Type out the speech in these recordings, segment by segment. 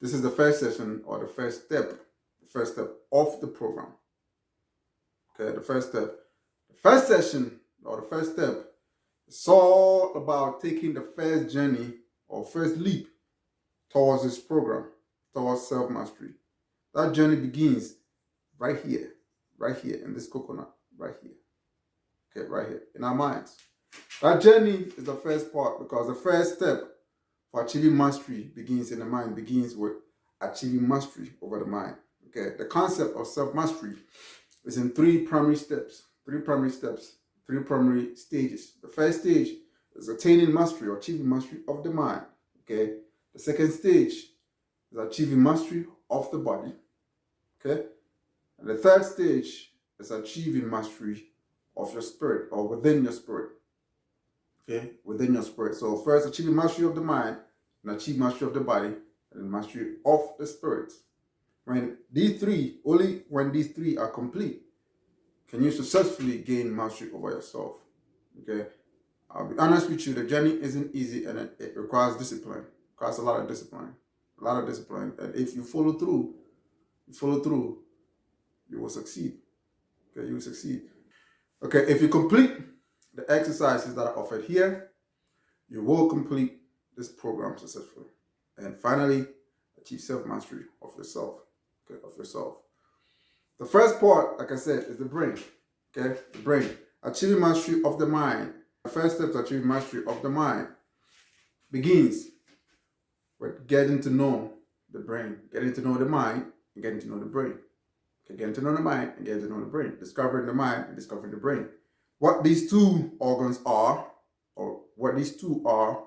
This is the first session or the first step of the program. Okay, the first step. The first session or the first step is all about taking the first journey or first leap towards this program, towards self-mastery. That journey begins right here in this coconut, right here. Okay, right here in our minds. That journey is the first part because the first step for achieving mastery begins in the mind, begins with achieving mastery over the mind. Okay, the concept of self-mastery is in three primary stages. The first stage is attaining mastery or achieving mastery of the mind. Okay, the second stage is achieving mastery of the body. Okay, and the third stage is achieving mastery of your spirit or within your spirit. Okay, within your spirit. So first, achieving mastery of the mind, and achieve mastery of the body, and then mastery of the spirit. Only when these three are complete, can you successfully gain mastery over yourself. Okay, I'll be honest with you, the journey isn't easy and it requires discipline. It requires a lot of discipline. And if you follow through, you will succeed. Okay, you will succeed. Okay, if you complete the exercises that are offered here, you will complete this program successfully. And finally, achieve self-mastery of yourself. Okay, of yourself. The first part, like I said, is the brain. Okay, the brain. Achieving mastery of the mind. The first step to achieving mastery of the mind begins with getting to know the brain, getting to know the mind, and getting to know the brain. Okay, getting to know the mind and getting to know the brain. Discovering the mind and discovering the brain. What these two organs are, or what these two are,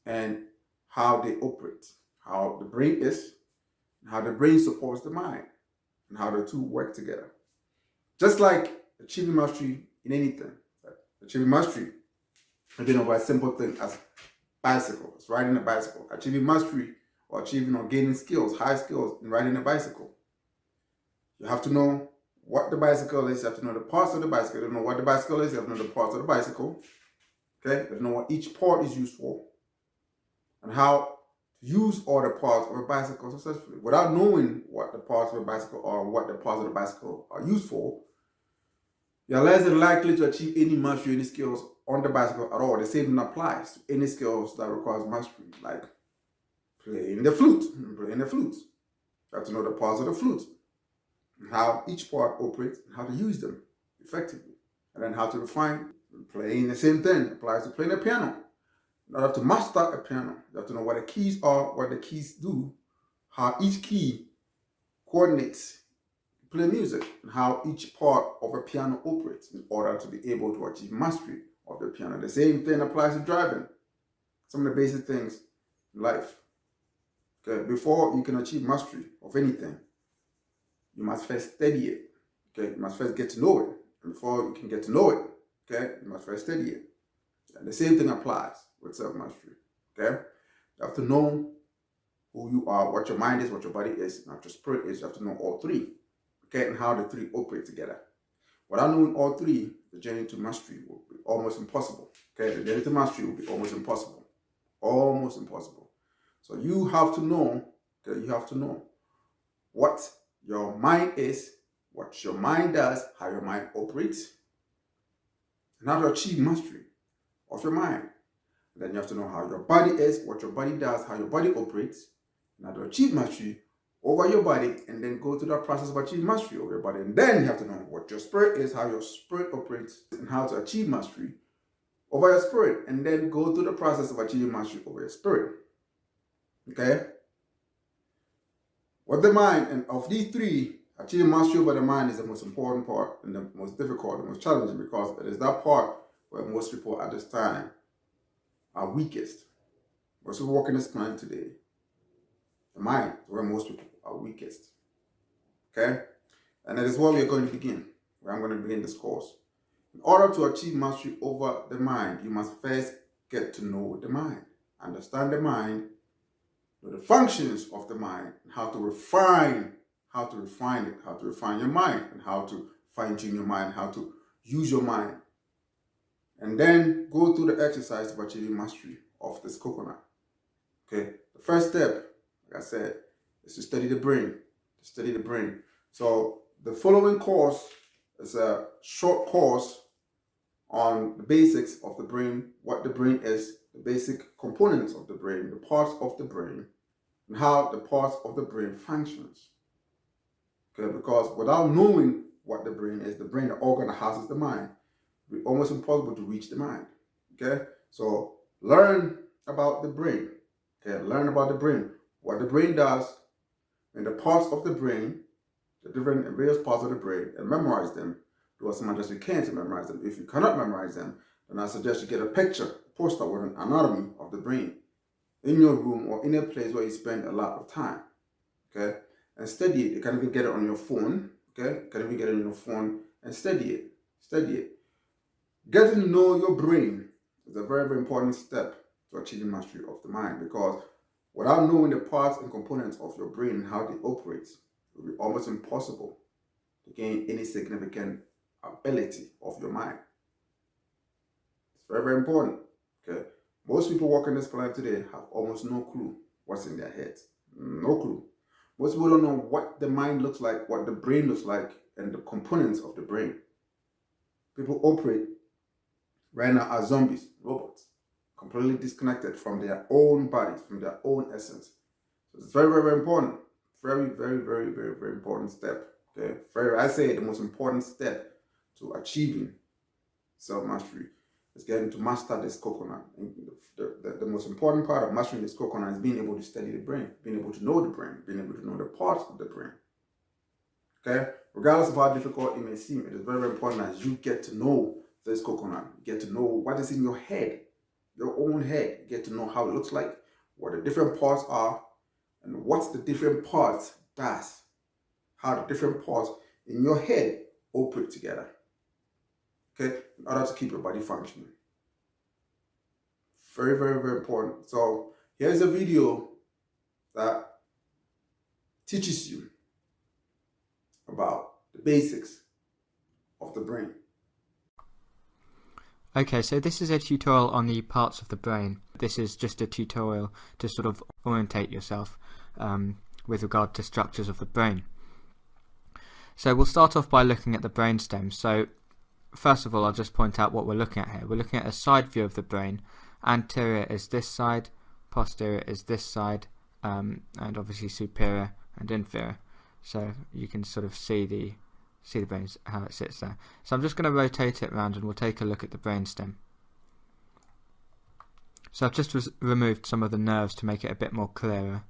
and how they operate. How the brain is, and how the brain supports the mind, and how the two work together. Just like achieving mastery in anything. Achieving mastery, over a simple thing as bicycles, riding a bicycle. Achieving mastery or achieving or gaining skills, high skills in riding a bicycle. You have to know what the bicycle is. You have to know the parts of the bicycle. You have to know what the bicycle is. You have to know the parts of the bicycle. Okay? You have to know what each part is used for. And how to use all the parts of a bicycle successfully. Without knowing what the parts of a bicycle are and what the parts of the bicycle are used for, you're less than likely to achieve any mastery, any skills on the bicycle at all. The same applies to any skills that requires mastery, like playing the flute. You have to know the parts of the flute, and how each part operates, and how to use them effectively, and then how to refine. Playing the same thing applies to playing a piano. In order to master a piano, you have to know what the keys are, what the keys do, how each key coordinates play music, and how each part of a piano operates in order to be able to achieve mastery of the piano. The same thing applies to driving. Some of the basic things in life. Okay, before you can achieve mastery of anything, you must first study it. Okay, you must first get to know it. And before you can get to know it, okay, you must first study it. And the same thing applies with self-mastery. Okay, you have to know who you are, what your mind is, what your body is, and what your spirit is. You have to know all three. Okay, and how the three operate together. Without knowing all three, the journey to mastery will be almost impossible. Okay, the journey to mastery will be almost impossible. Almost impossible. So you have to know, what your mind is, what your mind does, how your mind operates, and how to achieve mastery of your mind. And then you have to know how your body is, what your body does, how your body operates, and how to achieve mastery over your body, and then go through that process of achieving mastery over your body. And then you have to know what your spirit is, how your spirit operates, and how to achieve mastery over your spirit, and then go through the process of achieving mastery over your spirit. Okay? With the mind, and of these three, achieving mastery over the mind is the most important part, and the most difficult, the most challenging, because it is that part where most people at this time are weakest. Most people walking this planet today, the mind is where most people are weakest. Okay? And that is where we are going to begin, where I'm going to begin this course. In order to achieve mastery over the mind, you must first get to know the mind, understand the mind, know the functions of the mind, and how to refine your mind, and how to fine-tune your mind, how to use your mind. And then go through the exercise of achieving mastery of this coconut. Okay, the first step, I said, is to study the brain. To study the brain. So the following course is a short course on the basics of the brain, what the brain is, the basic components of the brain, the parts of the brain, and how the parts of the brain functions. Okay, because without knowing what the brain is, the brain, the organ that houses the mind, it's almost impossible to reach the mind. Okay, so learn about the brain. Okay, learn about the brain, what the brain does, and the parts of the brain, the different and various parts of the brain, and memorize them. Do as much as you can to memorize them. If you cannot memorize them, then I suggest you get a picture, a poster with an anatomy of the brain in your room or in a place where you spend a lot of time. Okay, and study it. You can even get it on your phone. Okay, you can even get it on your phone and study it. Study it. Getting to know your brain is a very, very important step to achieving mastery of the mind, because without knowing the parts and components of your brain and how they operate, it will be almost impossible to gain any significant ability of your mind. It's very, very important. Okay, most people walking this planet today have almost no clue what's in their heads. No clue. Most people don't know what the mind looks like, what the brain looks like, and the components of the brain. People operate right now as zombies, robots, completely disconnected from their own bodies, from their own essence. So it's very, very, very important. Very, very, very, very, very important step. Okay, I say the most important step to achieving self-mastery is getting to master this coconut. And the most important part of mastering this coconut is being able to study the brain, being able to know the brain, being able to know the parts of the brain. Okay, regardless of how difficult it may seem, it is very, very important that you get to know this coconut. You get to know what is in your head, your own head. You get to know how it looks like, what the different parts are, and what the different parts does. How the different parts in your head operate together. Okay, in order to keep your body functioning. Very, very, very important. So here's a video that teaches you about the basics of the brain. Okay, so this is a tutorial on the parts of the brain. This is just a tutorial to sort of orientate yourself with regard to structures of the brain. So we'll start off by looking at the brainstem. So first of all, I'll just point out what we're looking at here. We're looking at a side view of the brain. Anterior is this side, posterior is this side, and obviously superior and inferior. So you can sort of see the brain, how it sits there. So I'm just going to rotate it around and we'll take a look at the brainstem. So I've just removed some of the nerves to make it a bit more clearer.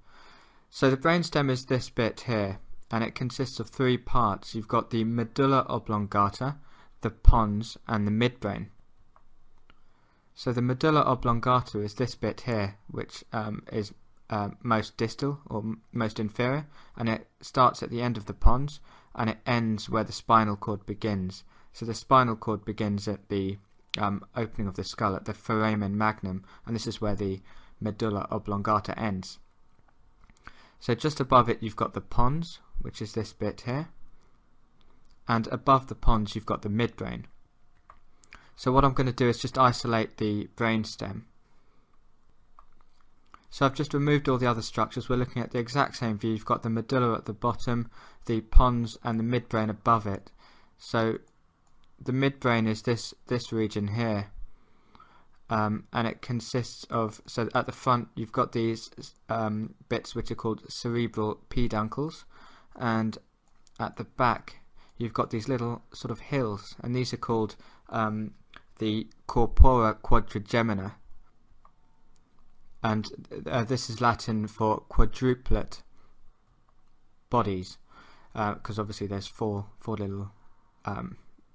So the brainstem is this bit here, and it consists of three parts. You've got the medulla oblongata, the pons, and the midbrain. So the medulla oblongata is this bit here, which is most distal or most inferior, and it starts at the end of the pons and it ends where the spinal cord begins. So the spinal cord begins at the opening of the skull, at the foramen magnum, and this is where the medulla oblongata ends. So just above it you've got the pons, which is this bit here, and above the pons you've got the midbrain. So what I'm going to do is just isolate the brainstem. So I've just removed all the other structures. We're looking at the exact same view. You've got the medulla at the bottom, the pons and the midbrain above it. So the midbrain is this region here, and it consists of, so at the front you've got these bits which are called cerebral peduncles, and at the back you've got these little sort of hills, and these are called the corpora quadrigemina. And this is Latin for quadruplet bodies, because obviously there's four little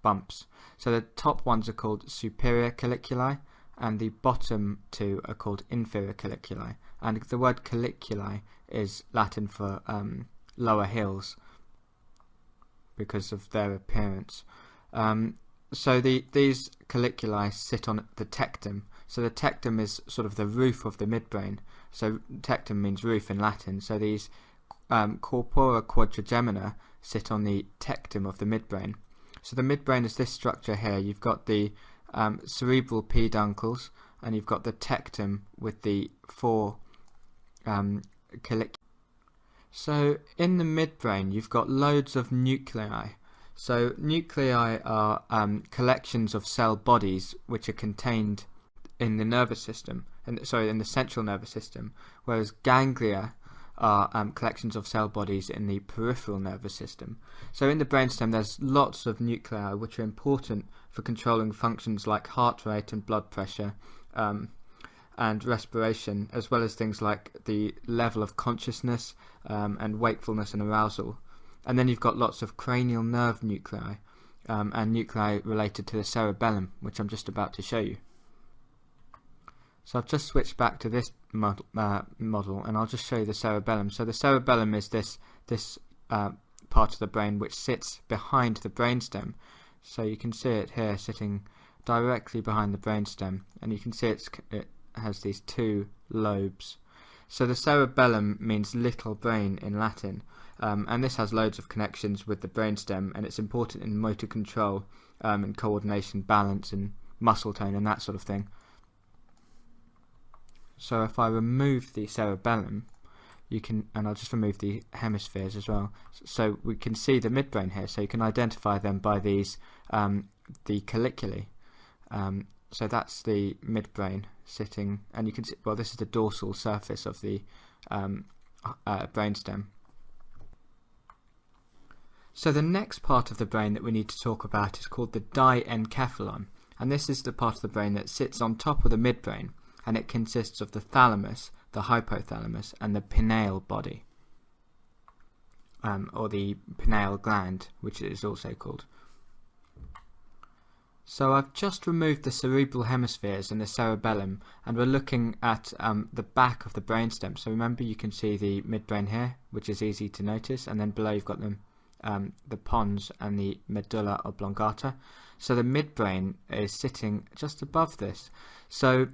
bumps. So the top ones are called superior colliculi, and the bottom two are called inferior colliculi. And the word colliculi is Latin for lower hills, because of their appearance. So these colliculi sit on the tectum. So the tectum is sort of the roof of the midbrain. So tectum means roof in Latin. So these corpora quadrigemina sit on the tectum of the midbrain. So the midbrain is this structure here. You've got the cerebral peduncles, and you've got the tectum with the four colliculi. So in the midbrain you've got loads of nuclei. So nuclei are collections of cell bodies which are contained in the nervous system, in the central nervous system, whereas ganglia are collections of cell bodies in the peripheral nervous system. So in the brainstem there's lots of nuclei which are important for controlling functions like heart rate and blood pressure, and respiration, as well as things like the level of consciousness and wakefulness and arousal. And then you've got lots of cranial nerve nuclei and nuclei related to the cerebellum, which I'm just about to show you. So I've just switched back to this model and I'll just show you the cerebellum. So the cerebellum is this part of the brain which sits behind the brainstem. So you can see it here sitting directly behind the brainstem, and you can see it has these two lobes. So the cerebellum means little brain in Latin, and this has loads of connections with the brainstem, and it's important in motor control and coordination, balance and muscle tone and that sort of thing. So if I remove the cerebellum, you can, and I'll just remove the hemispheres as well, so we can see the midbrain here, so you can identify them by these the colliculi. So that's the midbrain sitting, and you can see, well, this is the dorsal surface of the brainstem. So the next part of the brain that we need to talk about is called the diencephalon, and this is the part of the brain that sits on top of the midbrain, and it consists of the thalamus, the hypothalamus, and the pineal body, or the pineal gland, which it is also called. So I've just removed the cerebral hemispheres and the cerebellum, and we're looking at the back of the brainstem. So remember, you can see the midbrain here, which is easy to notice, and then below you've got the pons and the medulla oblongata. So the midbrain is sitting just above this. So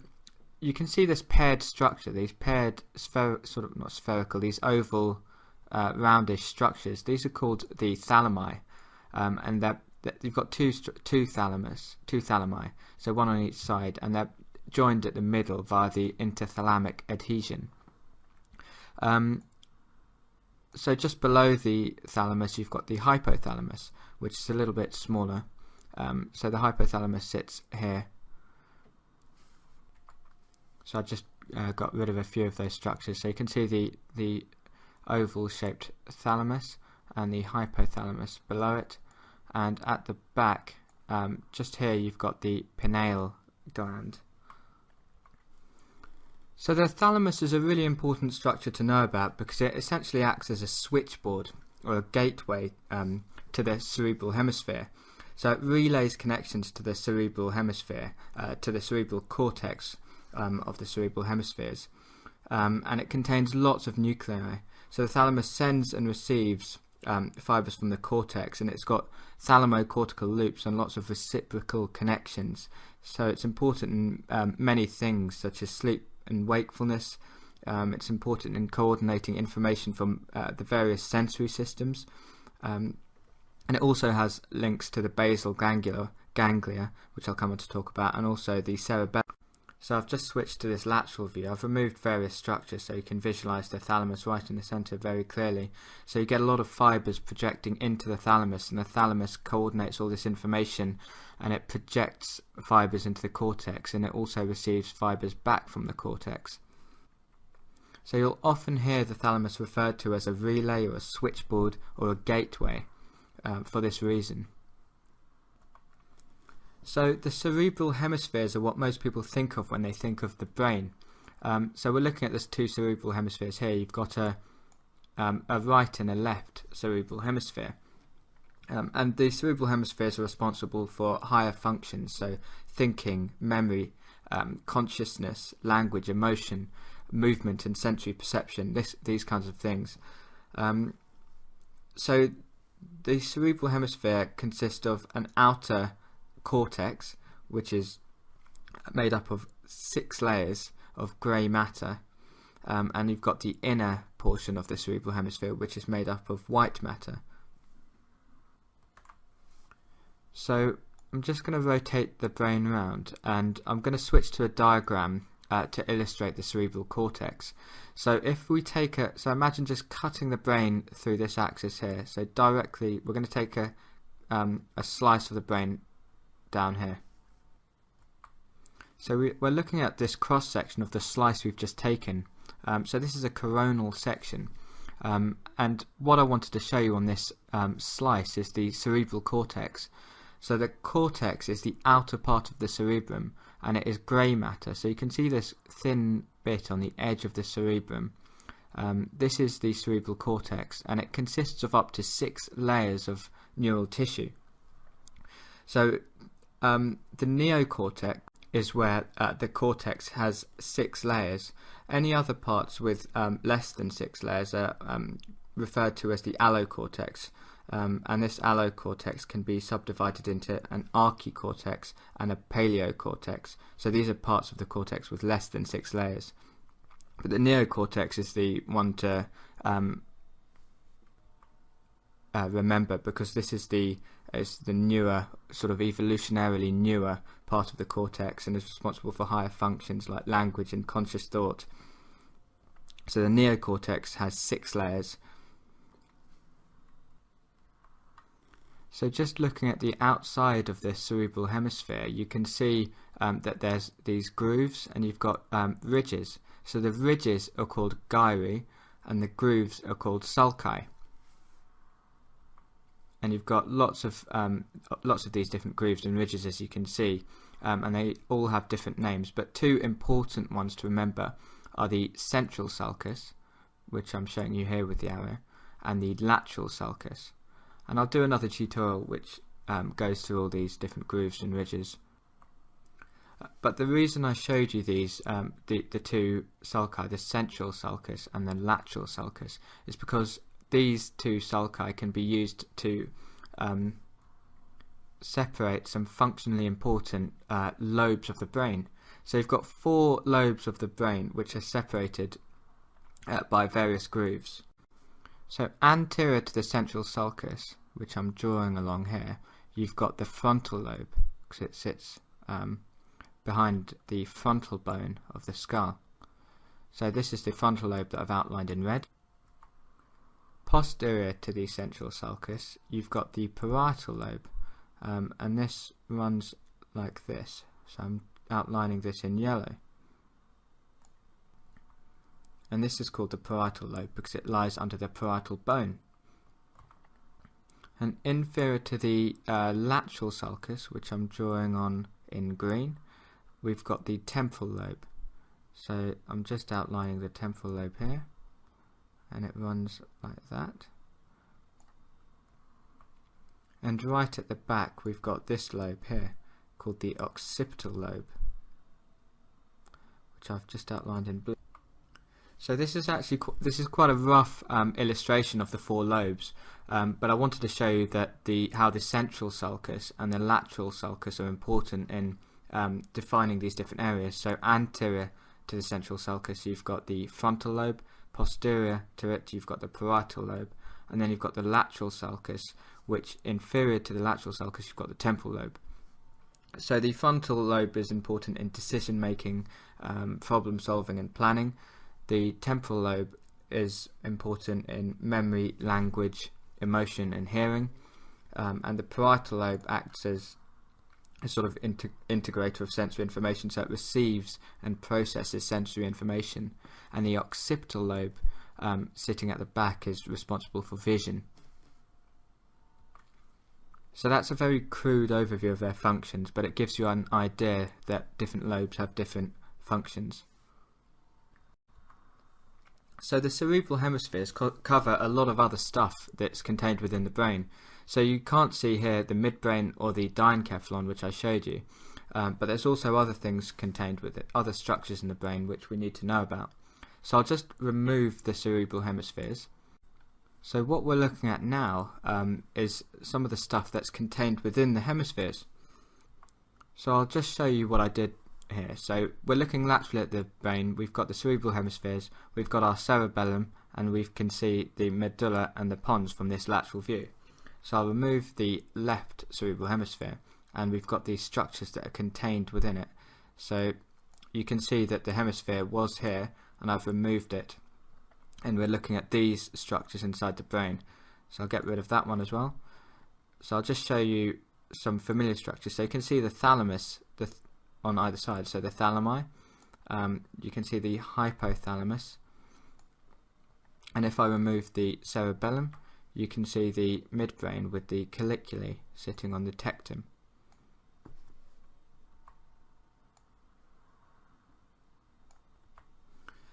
you can see this paired structure, these paired not spherical, these oval roundish structures. These are called the thalami, and you've got two thalami, so one on each side, and they're joined at the middle via the interthalamic adhesion. So just below the thalamus you've got the hypothalamus, which is a little bit smaller. So the hypothalamus sits here. So I've just got rid of a few of those structures. So you can see the oval-shaped thalamus and the hypothalamus below it, and at the back, just here, you've got the pineal gland. So the thalamus is a really important structure to know about because it essentially acts as a switchboard or a gateway to the cerebral hemisphere. So it relays connections to the cerebral hemisphere, to the cerebral cortex of the cerebral hemispheres, and it contains lots of nuclei. So the thalamus sends and receives fibers from the cortex, and it's got thalamocortical loops and lots of reciprocal connections. So it's important in many things such as sleep and wakefulness. It's important in coordinating information from the various sensory systems, and it also has links to the basal ganglia, which I'll come on to talk about, and also the cerebellum. So I've just switched to this lateral view. I've removed various structures so you can visualize the thalamus right in the center very clearly. So you get a lot of fibers projecting into the thalamus, and the thalamus coordinates all this information, and it projects fibers into the cortex, and it also receives fibers back from the cortex. So you'll often hear the thalamus referred to as a relay or a switchboard or a gateway for this reason. So the cerebral hemispheres are what most people think of when they think of the brain. So we're looking at these two cerebral hemispheres here. You've got a right and a left cerebral hemisphere. And the cerebral hemispheres are responsible for higher functions, so thinking, memory, consciousness, language, emotion, movement and sensory perception, these kinds of things. So the cerebral hemisphere consists of an outer cortex, which is made up of 6 layers of grey matter, and you've got the inner portion of the cerebral hemisphere, which is made up of white matter. So I'm just going to rotate the brain around, and I'm going to switch to a diagram to illustrate the cerebral cortex. So if we take so imagine just cutting the brain through this axis here. So directly, we're going to take a slice of the brain down here. So we're looking at this cross section of the slice we've just taken. So this is a coronal section. And what I wanted to show you on this slice is the cerebral cortex. So the cortex is the outer part of the cerebrum, and it is grey matter. So you can see this thin bit on the edge of the cerebrum. This is the cerebral cortex, and it consists of up to 6 layers of neural tissue. So the neocortex is where the cortex has 6 layers. Any other parts with less than 6 layers are referred to as the allocortex, and this allocortex can be subdivided into an archicortex and a paleocortex. So these are parts of the cortex with less than 6 layers. But the neocortex is the one to remember, because this is the newer, sort of evolutionarily newer part of the cortex, and is responsible for higher functions like language and conscious thought. So the neocortex has 6 layers. So just looking at the outside of this cerebral hemisphere, you can see that there's these grooves, and you've got ridges. So the ridges are called gyri, and the grooves are called sulci. And you've got lots of these different grooves and ridges, as you can see, and they all have different names. But 2 important ones to remember are the central sulcus, which I'm showing you here with the arrow, and the lateral sulcus. And I'll do another tutorial which goes through all these different grooves and ridges. But the reason I showed you these, the 2 sulci, the central sulcus and the lateral sulcus, is because these 2 sulci can be used to separate some functionally important lobes of the brain. So you've got 4 lobes of the brain which are separated by various grooves. So anterior to the central sulcus, which I'm drawing along here, you've got the frontal lobe, because it sits behind the frontal bone of the skull. So this is the frontal lobe that I've outlined in red. Posterior to the central sulcus, you've got the parietal lobe, and this runs like this. So I'm outlining this in yellow. And this is called the parietal lobe because it lies under the parietal bone. And inferior to the lateral sulcus, which I'm drawing on in green, we've got the temporal lobe. So I'm just outlining the temporal lobe here, and it runs like that. And right at the back we've got this lobe here called the occipital lobe, which I've just outlined in blue. So this is quite a rough illustration of the 4 lobes, but I wanted to show you that how the central sulcus and the lateral sulcus are important in defining these different areas. So anterior to the central sulcus you've got the frontal lobe, posterior to it you've got the parietal lobe, and then you've got the lateral sulcus, which inferior to the lateral sulcus you've got the temporal lobe. So the frontal lobe is important in decision making, problem solving and planning. The temporal lobe is important in memory, language, emotion and hearing, and the parietal lobe acts as a sort of integrator of sensory information, so it receives and processes sensory information, and the occipital lobe sitting at the back is responsible for vision. So that's a very crude overview of their functions, but it gives you an idea that different lobes have different functions. So the cerebral hemispheres cover a lot of other stuff that's contained within the brain. So you can't see here the midbrain or the diencephalon, which I showed you, but there's also other things contained with it, other structures in the brain which we need to know about. So I'll just remove the cerebral hemispheres. So what we're looking at now is some of the stuff that's contained within the hemispheres. So I'll just show you what I did here. So we're looking laterally at the brain. We've got the cerebral hemispheres, we've got our cerebellum, and we can see the medulla and the pons from this lateral view. So I'll remove the left cerebral hemisphere, and we've got these structures that are contained within it. So you can see that the hemisphere was here and I've removed it, and we're looking at these structures inside the brain. So I'll get rid of that one as well. So I'll just show you some familiar structures. So you can see the thalamus on either side, so the thalami. You can see the hypothalamus, and if I remove the cerebellum, you can see the midbrain with the colliculi sitting on the tectum.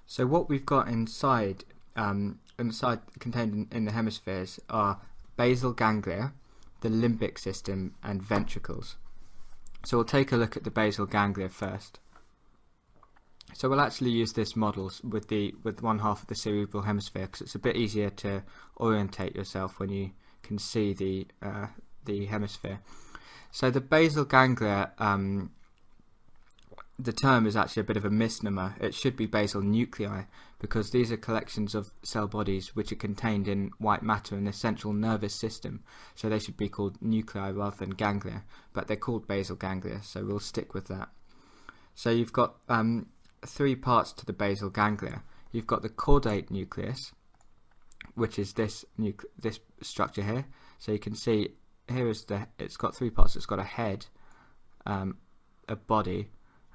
So what we've got inside, contained in the hemispheres are basal ganglia, the limbic system, and ventricles. So we'll take a look at the basal ganglia first. So we'll actually use this model with one half of the cerebral hemisphere because it's a bit easier to orientate yourself when you can see the hemisphere. So the basal ganglia, the term is actually a bit of a misnomer. It should be basal nuclei because these are collections of cell bodies which are contained in white matter in the central nervous system. So they should be called nuclei rather than ganglia, but they're called basal ganglia, so we'll stick with that. So you've got three parts to the basal ganglia. You've got the caudate nucleus, which is this structure here. So you can see here it's got three parts. It's got a head, a body,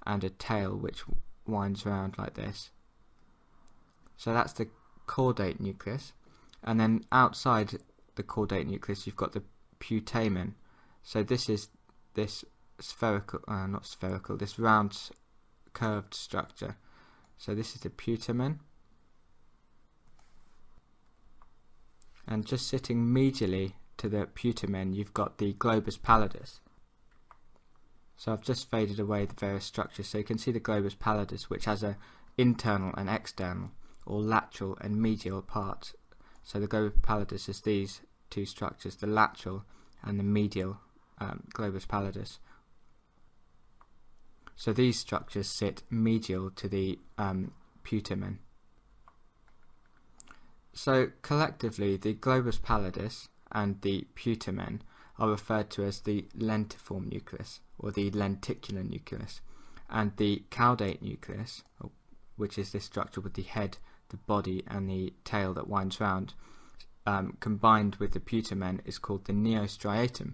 and a tail which winds around like this. So that's the caudate nucleus, and then outside the caudate nucleus you've got the putamen. So this is this this round curved structure. So this is the putamen, and just sitting medially to the putamen you've got the globus pallidus. So I've just faded away the various structures, so you can see the globus pallidus, which has a internal and external, or lateral and medial part. So the globus pallidus is these two structures, the lateral and the medial globus pallidus. So these structures sit medial to the putamen. So collectively the globus pallidus and the putamen are referred to as the lentiform nucleus, or the lenticular nucleus, and the caudate nucleus, which is this structure with the head, the body and the tail that winds round, combined with the putamen, is called the neostriatum.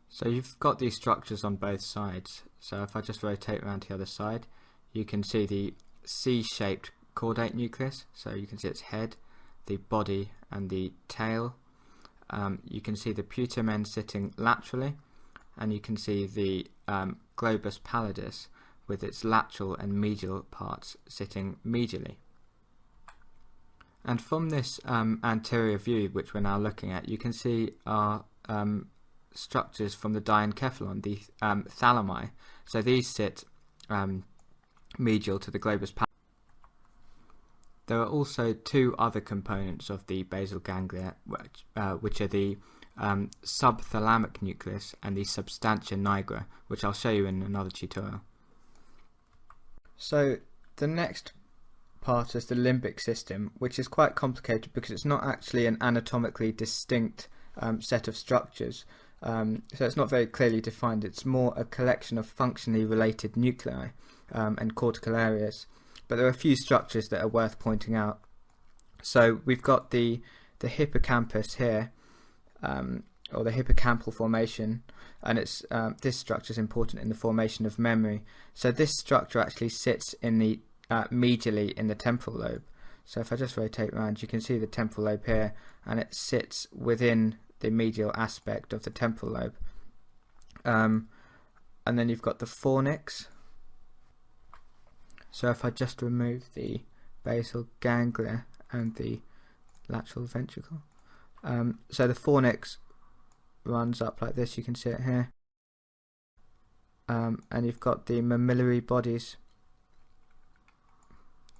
So you've got these structures on both sides. So if I just rotate around to the other side, you can see the C-shaped caudate nucleus. So you can see its head, the body and the tail. You can see the putamen sitting laterally, and you can see the globus pallidus with its lateral and medial parts sitting medially. And from this anterior view, which we're now looking at, you can see our structures from the diencephalon, the thalami. So these sit medial to the globus pallidus. There are also two other components of the basal ganglia, which are the subthalamic nucleus and the substantia nigra, which I'll show you in another tutorial. So the next part is the limbic system, which is quite complicated because it's not actually an anatomically distinct set of structures. So it's not very clearly defined. It's more a collection of functionally related nuclei and cortical areas. But there are a few structures that are worth pointing out. So we've got the hippocampus here, or the hippocampal formation, and it's this structure is important in the formation of memory. So this structure actually sits in the medially in the temporal lobe. So if I just rotate around, you can see the temporal lobe here, and it sits within the medial aspect of the temporal lobe. And then you've got the fornix. So if I just remove the basal ganglia and the lateral ventricle, so the fornix runs up like this, you can see it here, and you've got the mammillary bodies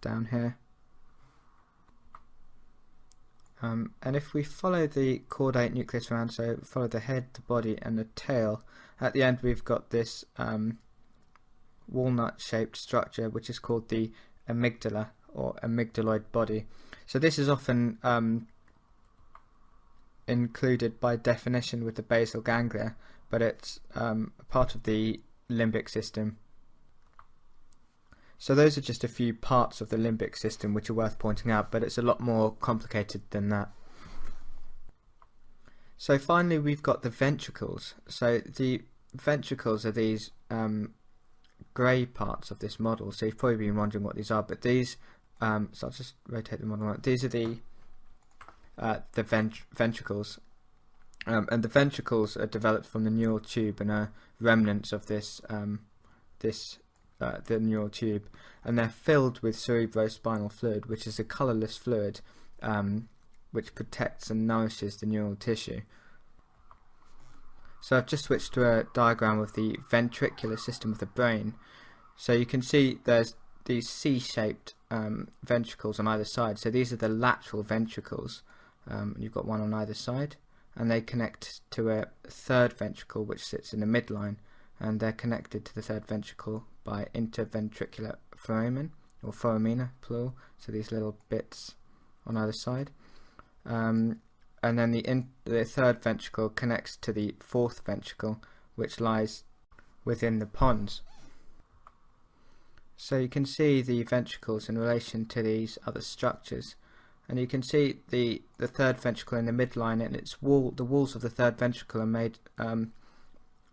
down here, and if we follow the caudate nucleus around, so follow the head, the body and the tail, at the end we've got this walnut shaped structure which is called the amygdala, or amygdaloid body. So this is often included by definition with the basal ganglia, but it's part of the limbic system. So those are just a few parts of the limbic system which are worth pointing out, but it's a lot more complicated than that. So finally we've got the ventricles. So the ventricles are these grey parts of this model. So you've probably been wondering what these are, but these, so I'll just rotate the model out. These are the ventricles. And the ventricles are developed from the neural tube and are remnants of this the neural tube, and they're filled with cerebrospinal fluid, which is a colourless fluid which protects and nourishes the neural tissue. So I've just switched to a diagram of the ventricular system of the brain. So you can see there's these C-shaped ventricles on either side. So these are the lateral ventricles. You've got one on either side, and they connect to a third ventricle which sits in the midline, and they're connected to the third ventricle by interventricular foramen, or foramina plural, so these little bits on either side. And then the third ventricle connects to the fourth ventricle, which lies within the pons. So you can see the ventricles in relation to these other structures, and you can see the third ventricle in the midline, and its the walls of the third ventricle are made are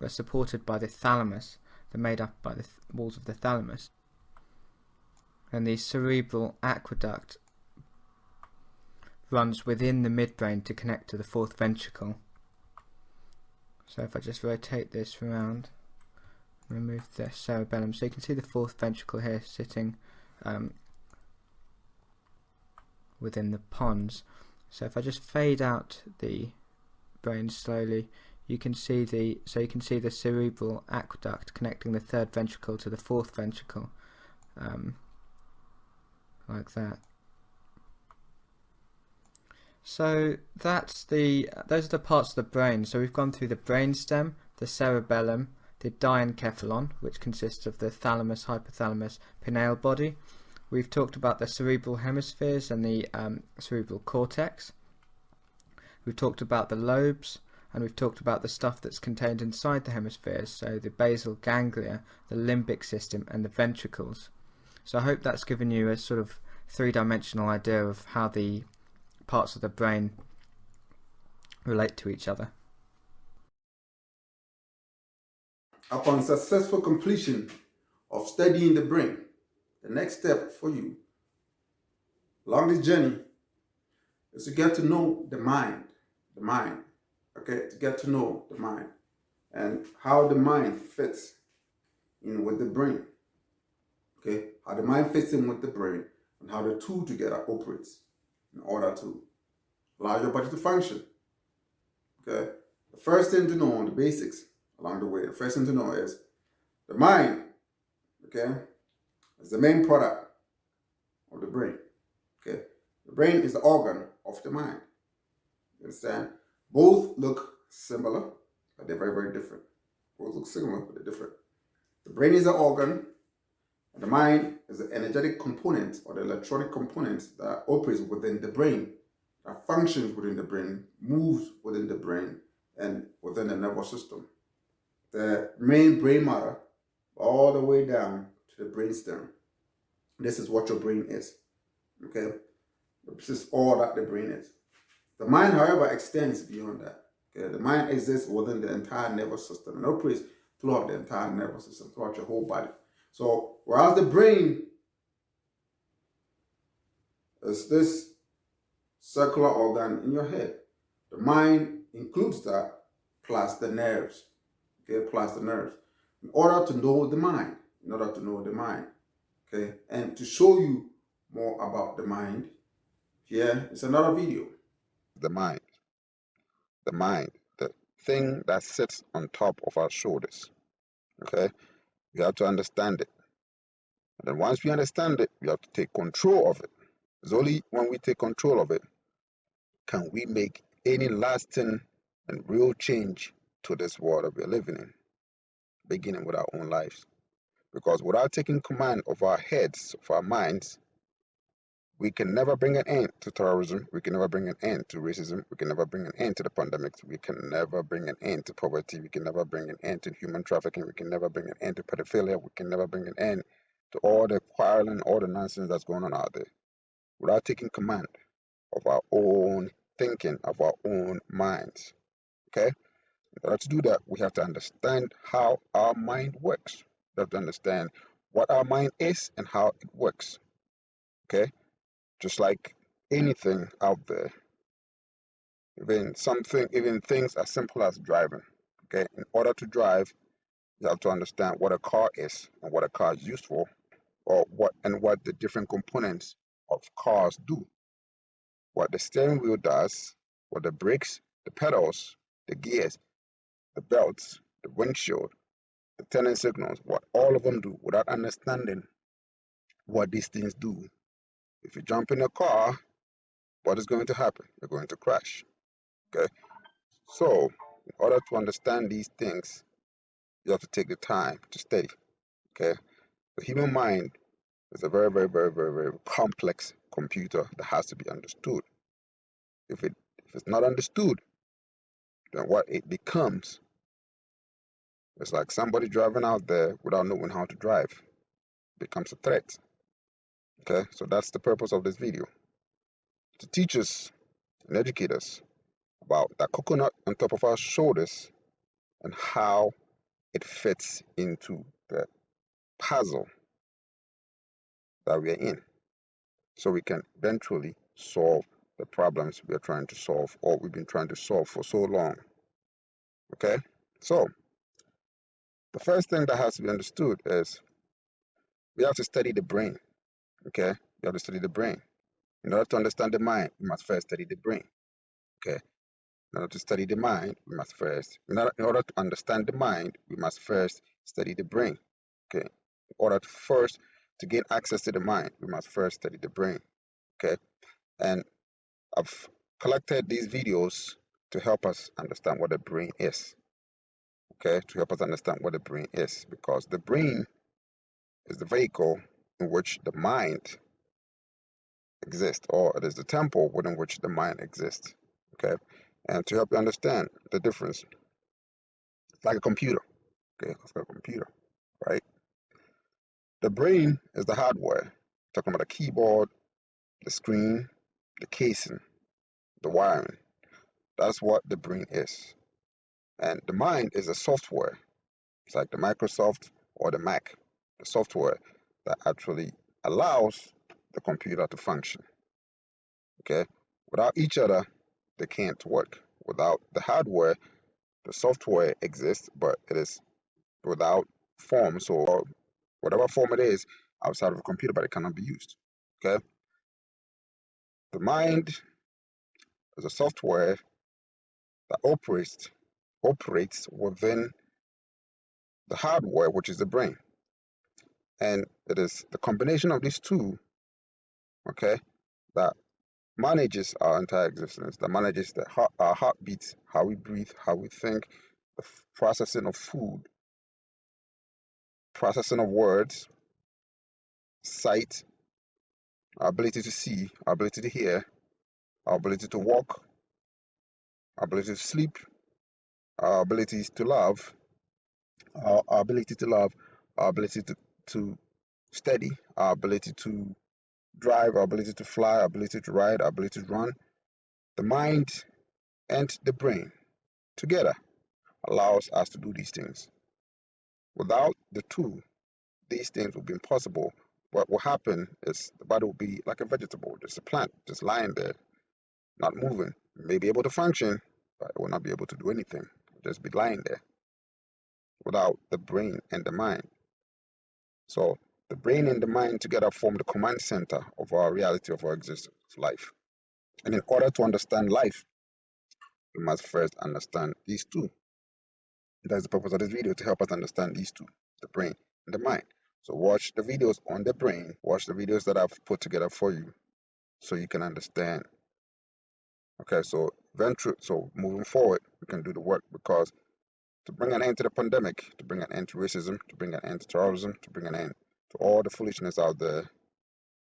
supported by the thalamus. They're made up by the walls of the thalamus, and the cerebral aqueduct runs within the midbrain to connect to the fourth ventricle. So if I just rotate this around, remove the cerebellum, so you can see the fourth ventricle here sitting within the pons. So if I just fade out the brain slowly, you can see the cerebral aqueduct connecting the third ventricle to the fourth ventricle, like that. So those are the parts of the brain. So we've gone through the brainstem, the cerebellum, the diencephalon, which consists of the thalamus, hypothalamus, pineal body. We've talked about the cerebral hemispheres and the cerebral cortex. We've talked about the lobes, and we've talked about the stuff that's contained inside the hemispheres, so the basal ganglia, the limbic system, and the ventricles. So I hope that's given you a sort of three-dimensional idea of how the parts of the brain relate to each other. Upon successful completion of studying the brain, the next step for you along this journey is to get to know the mind, okay, to get to know the mind and how the mind fits in with the brain, okay, how the mind fits in with the brain and how the two together operates in order to allow your body to function, okay. The first thing to know, the basics along the way, the first thing to know is the mind, okay, is the main product of the brain, okay. The brain is the organ of the mind, you understand? Both look similar, but they're very, very different. Both look similar, but they're different. The brain is the organ, and the mind is the energetic component or the electronic component that operates within the brain, that functions within the brain, moves within the brain, and within the nervous system. The main brain matter all the way down to the brainstem. This is what your brain is, okay? This is all that the brain is. The mind, however, extends beyond that. Okay? The mind exists within the entire nervous system and operates throughout the entire nervous system, throughout your whole body. So, whereas the brain is this circular organ in your head, the mind includes that plus the nerves. Okay, plus the nerves. In order to know the mind, okay, and to show you more about the mind, here is another video. The mind, the thing that sits on top of our shoulders. Okay, we have to understand it. And then once we understand it, we have to take control of it. It's only when we take control of it can we make any lasting and real change to this world that we're living in, beginning with our own lives. Because without taking command of our heads, of our minds, we can never bring an end to terrorism. We can never bring an end to racism. We can never bring an end to the pandemics. We can never bring an end to poverty. We can never bring an end to human trafficking. We can never bring an end to pedophilia. We can never bring an end to all the quarreling, all the nonsense that's going on out there, without taking command of our own thinking, of our own minds. Okay? In order to do that, we have to understand how our mind works. We have to understand what our mind is and how it works. Okay? Just like anything out there, even things as simple as driving. Okay? In order to drive, you have to understand what a car is and what a car is used for, or what the different components of cars do. What the steering wheel does, what the brakes, the pedals, the gears, the belts, the windshield, the turning signals, what all of them do, without understanding what these things do. If you jump in a car, what is going to happen? You're going to crash. Okay? So, in order to understand these things, you have to take the time to study. Okay? The human mind is a very, very, very, very, very complex computer that has to be understood. If it's not understood, then what it becomes is like somebody driving out there without knowing how to drive. It becomes a threat. Okay, so that's the purpose of this video, to teach us and educate us about that coconut on top of our shoulders and how it fits into the puzzle that we are in, so we can eventually solve the problems we are trying to solve, or we've been trying to solve for so long. Okay, so the first thing that has to be understood is we have to study the brain. Okay, we have to study the brain. In order to understand the mind, we must first study the brain. Okay, in order to study the mind, we must first, in order to understand the mind, we must first study the brain. Okay, in order to first to gain access to the mind, we must first study the brain. Okay, and I've collected these videos to help us understand what the brain is. Okay, to help us understand what the brain is, because the brain is the vehicle in which the mind exists, or it is the temple within which the mind exists. Okay, and to help you understand the difference, it's like a computer. Okay, it's like a computer, right? The brain is the hardware. Talking about the keyboard, the screen, the casing, the wiring. That's what the brain is. And the mind is the software. It's like the Microsoft or the Mac, the software that actually allows the computer to function. Okay, without each other, they can't work. Without the hardware, the software exists, but it is without form. So whatever form it is outside of a computer, but it cannot be used. Okay, the mind is a software that operates within the hardware, which is the brain, and it is the combination of these two, okay, that manages our entire existence, that manages our heartbeats, how we breathe, how we think, the processing of food, processing of words, sight, our ability to see, our ability to hear, our ability to walk, our ability to sleep, our abilities to love, our ability to love, our ability to study, our ability to drive, our ability to fly, our ability to ride, our ability to run. The mind and the brain together allows us to do these things. Without the two, these things will be impossible. What will happen is the body will be like a vegetable, just a plant, just lying there, not moving. It may be able to function, but it will not be able to do anything. It will just be lying there without the brain and the mind. So the brain and the mind together form the command center of our reality, of our existence, life. And in order to understand life, we must first understand these two. That's the purpose of this video, to help us understand these two, the brain and the mind. So watch the videos on the brain, watch the videos that I've put together for you so you can understand. Okay, so moving forward, we can do the work, because to bring an end to the pandemic, to bring an end to racism, to bring an end to terrorism, to bring an end to all the foolishness out there,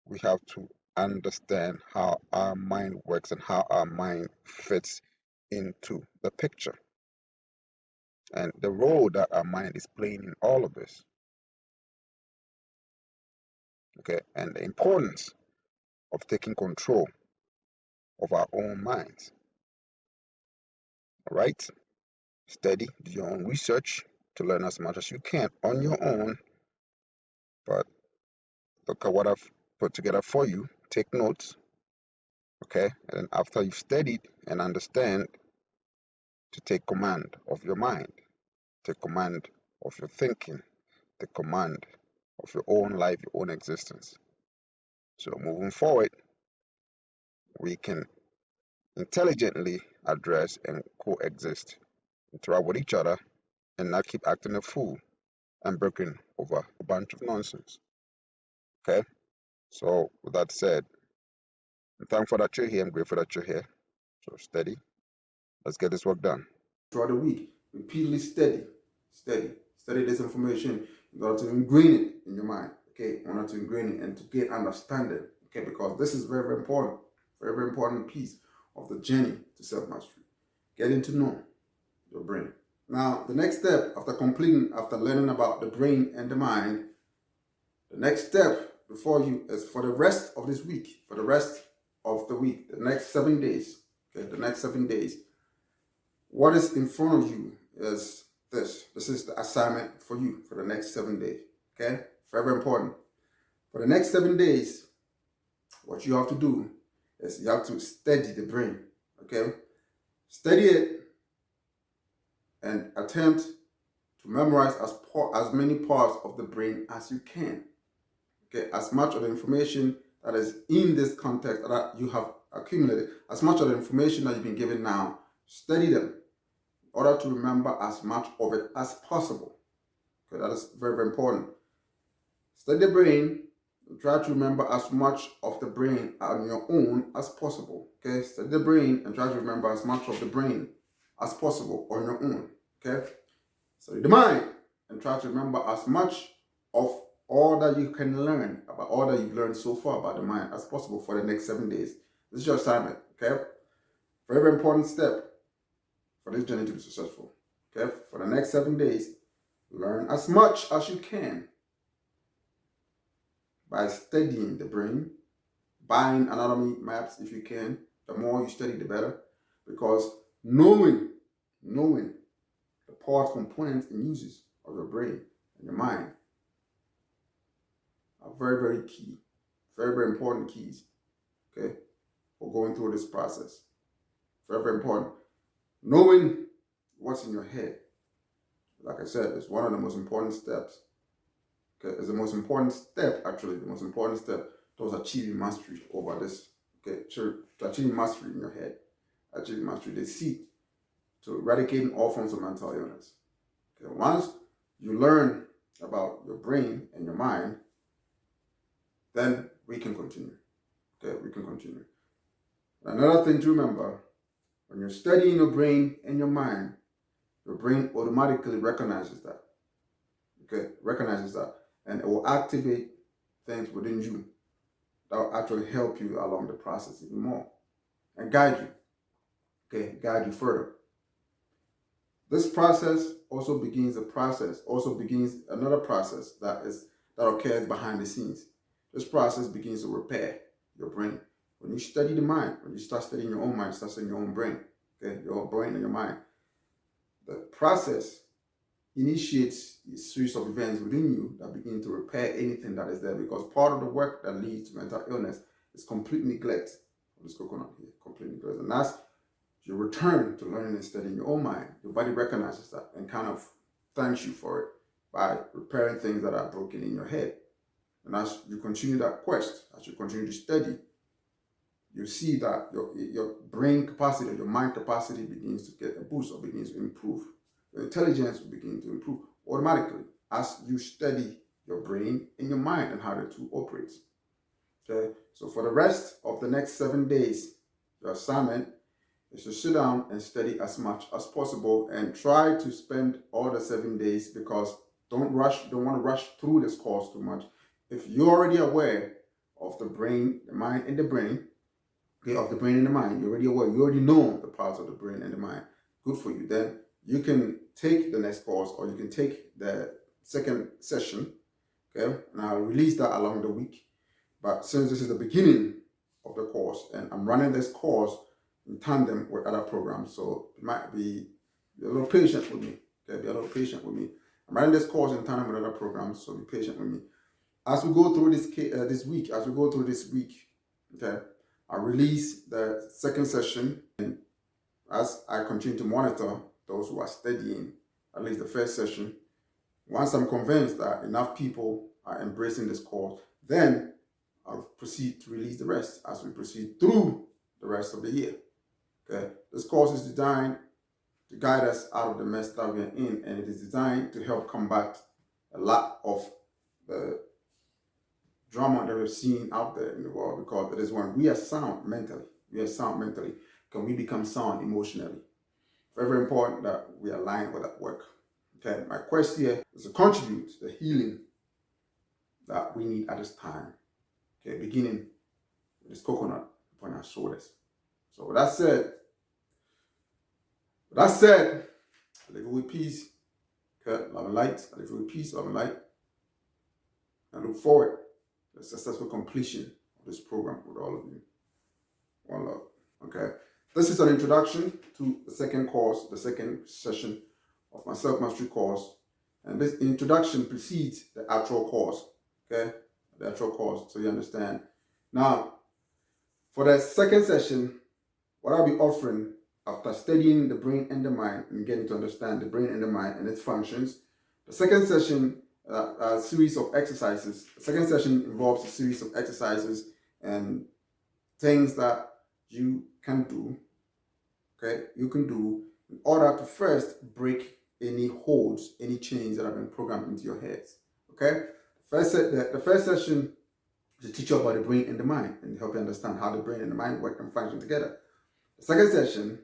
we have to understand how our mind works and how our mind fits into the picture and the role that our mind is playing in all of this. okay, and the importance of taking control of our own minds. All right, study, do your own research to learn as much as you can on your own, but look at what I've put together for you. Take notes, okay, and then after you've studied and understand, to take command of your mind, take command of your thinking, take command of your own life, your own existence. So moving forward, we can intelligently address and coexist, interact with each other, and not keep acting a fool and breaking over a bunch of nonsense. Okay? So with that said, I'm thankful that you're here. I'm grateful that you're here. So steady. Let's get this work done. Throughout the week, repeatedly study this information in order to ingrain it in your mind. Okay, in order to ingrain it and to get understanding. Okay, because this is very, very important, very important piece of the journey to self-mastery. Getting to know your brain. Now, the next step after learning about the brain and the mind, the next step before you is for the rest of this week, for the rest of the week, the next 7 days. Okay, the next 7 days. What is in front of you is this. This is the assignment for you for the next 7 days. Okay? Very important. For the next 7 days, what you have to do is you have to study the brain. Okay? Study it and attempt to memorize as many parts of the brain as you can. Okay? As much of the information that is in this context that you have accumulated, as much of the information that you've been given now, study them in order to remember as much of it as possible. Okay, that is very, very important. Study the brain, try to remember as much of the brain on your own as possible. Okay, study the brain and try to remember as much of the brain as possible on your own. Okay, study the mind and try to remember as much of all that you can learn about all that you've learned so far about the mind as possible for the next 7 days. This is your assignment. Okay, very, very important step for this journey to be successful. Okay, for the next 7 days, learn as much as you can by studying the brain, buying anatomy maps if you can. The more you study, the better, because knowing the parts, components, and uses of your brain and your mind are very, very key, very, very important keys. Okay, for going through this process. Very, very important. Knowing what's in your head, like I said, is one of the most important steps. Okay, it's the most important step, actually, the most important step towards achieving mastery over this. Okay, to achieving mastery in your head, achieving mastery, the seed to eradicating all forms of mental illness. Okay, once you learn about your brain and your mind, then we can continue. Okay, we can continue. Another thing to remember, when you're studying your brain and your mind, your brain automatically recognizes that. Okay, recognizes that, and it will activate things within you that will actually help you along the process even more and guide you. Okay, guide you further. This process also begins another process that occurs behind the scenes. This process begins to repair your brain. When you study the mind, when you start studying your own mind, start studying your own brain, okay, your brain and your mind, the process initiates a series of events within you that begin to repair anything that is there, because part of the work that leads to mental illness is complete neglect of this coconut here, complete neglect. And that's your return to learning and studying your own mind. Your body recognizes that and kind of thanks you for it by repairing things that are broken in your head. And as you continue that quest, as you continue to study, you see that your brain capacity, your mind capacity begins to get a boost or begins to improve. Your intelligence will begin to improve automatically as you study your brain and your mind and how the two operate. Okay, so for the rest of the next 7 days, your assignment is to sit down and study as much as possible and try to spend all the 7 days, because don't want to rush through this course too much. If you're already aware of the brain, the mind, and the brain, okay, of the brain and the mind, you're already aware, you already know the parts of the brain and the mind, good for you. Then you can take the next course, or you can take the second session, Okay, and I'll release that along the week. But since this is the beginning of the course, and I'm running this course in tandem with other programs, so it might be a little patient with me. Okay, be a little patient with me. I'm running this course in tandem with other programs, so be patient with me. As we go through this week, okay, I'll release the second session, and as I continue to monitor those who are studying at least the first session, once I'm convinced that enough people are embracing this course, then I'll proceed to release the rest as we proceed through the rest of the year. Okay, this course is designed to guide us out of the mess that we're in, and it is designed to help combat a lot of the drama that we're seeing out there in the world, because it is when we are sound mentally, can we become sound emotionally. Very, very important that we align with that work. Okay, my quest here is to contribute to the healing that we need at this time. Okay, beginning with this coconut upon our shoulders. So with that said, I live with peace. Okay, love and light. I live with peace, love and light. I look forward to the successful completion of this program with all of you. One love. Okay. This is an introduction to the second course, the second session of my self-mastery course. And this introduction precedes the actual course. Okay? The actual course, so you understand. Now, for the second session, what I'll be offering after studying the brain and the mind and getting to understand the brain and the mind and its functions, the second session, a series of exercises. The second session involves a series of exercises and things that you can do, okay, in order to first break any holds, any chains that have been programmed into your heads. Okay, the first session is to teach you about the brain and the mind and help you understand how the brain and the mind work and function together. The second session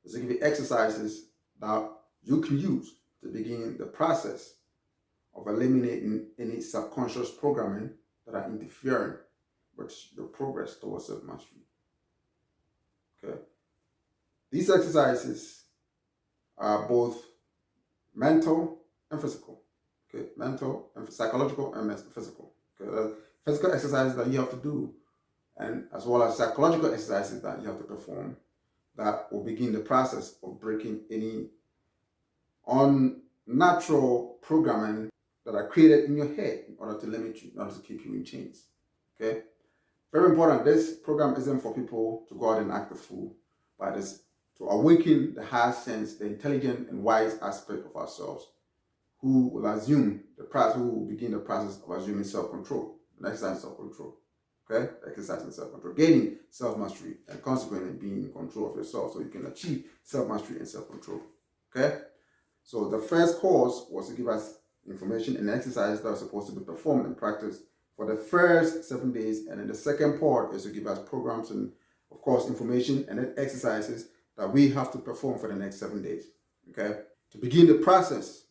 is to give you exercises that you can use to begin the process of eliminating any subconscious programming that are interfering with your progress towards self-mastery. Okay. These exercises are both mental and physical. Okay, mental and psychological and physical. Okay, physical exercises that you have to do, and as well as psychological exercises that you have to perform, that will begin the process of breaking any unnatural programming that are created in your head in order to limit you, in order to keep you in chains. Okay, very important. This program isn't for people to go out and act a fool, but it's to awaken the higher sense, the intelligent and wise aspect of ourselves, who will begin the process of assuming self-control, and exercising self-control. Okay? Exercising self-control, gaining self-mastery, and consequently being in control of yourself so you can achieve self-mastery and self-control. Okay? So the first course was to give us information and exercises that are supposed to be performed and practiced for the first 7 days, and then the second part is to give us programs and, of course, information and then exercises that we have to perform for the next 7 days. Okay? To begin the process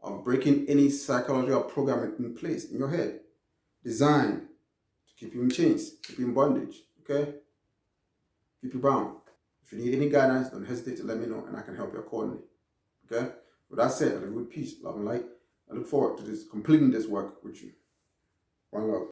of breaking any psychological programming in place in your head, designed to keep you in chains, keep you in bondage. Okay? Keep you bound. If you need any guidance, don't hesitate to let me know and I can help you accordingly. Okay? With that said, I live with peace, love, and light. I look forward to completing this work with you. One love.